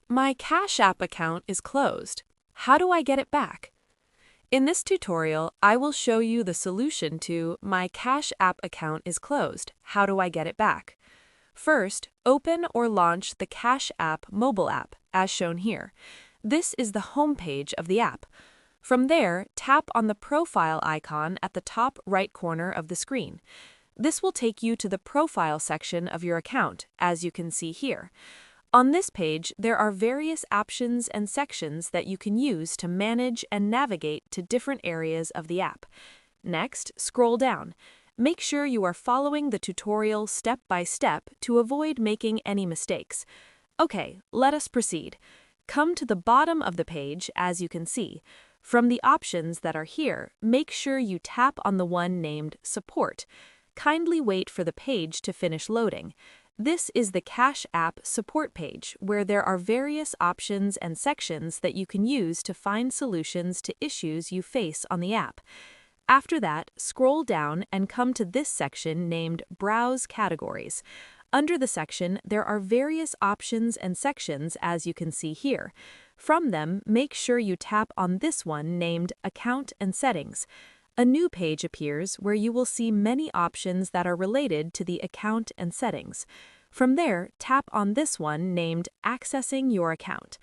My Cash App account is closed. How do I get it back? In this tutorial, I will show you the solution to My Cash App account is closed. How do I get it back? First, open or launch the Cash App mobile app, as shown here. This is the home page of the app. From there, tap on the profile icon at the top right corner of the screen. This will take you to the profile section of your account, as you can see here. On this page, there are various options and sections that you can use to manage and navigate to different areas of the app. Next, scroll down. Make sure you are following the tutorial step by step to avoid making any mistakes. Okay, let us proceed. Come to the bottom of the page, as you can see. From the options that are here, make sure you tap on the one named Support. Kindly wait for the page to finish loading. This is the Cash App support page, where there are various options and sections that you can use to find solutions to issues you face on the app. After that, scroll down and come to this section named Browse Categories. Under the section, there are various options and sections, as you can see here. From them, make sure you tap on this one named Account and Settings. A new page appears where you will see many options that are related to the account and settings. From there, tap on this one named Accessing Your Account.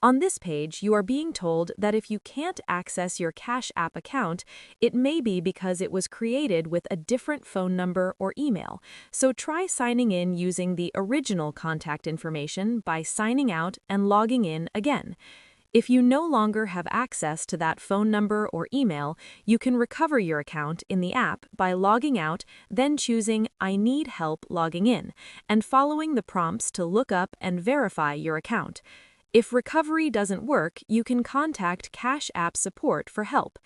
On this page, you are being told that if you can't access your Cash App account, it may be because it was created with a different phone number or email. So try signing in using the original contact information by signing out and logging in again. If you no longer have access to that phone number or email, you can recover your account in the app by logging out, then choosing I need help logging in, and following the prompts to look up and verify your account. If recovery doesn't work, you can contact Cash App support for help.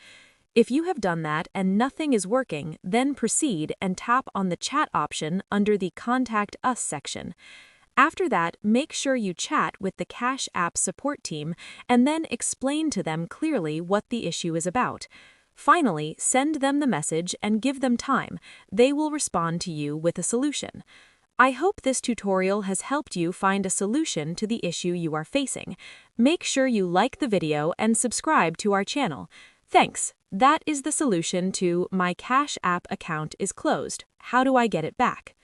If you have done that and nothing is working, then proceed and tap on the chat option under the Contact Us section. After that, make sure you chat with the Cash App support team and then explain to them clearly what the issue is about. Finally, send them the message and give them time. They will respond to you with a solution. I hope this tutorial has helped you find a solution to the issue you are facing. Make sure you like the video and subscribe to our channel. Thanks. That is the solution to My Cash App account is closed. How do I get it back?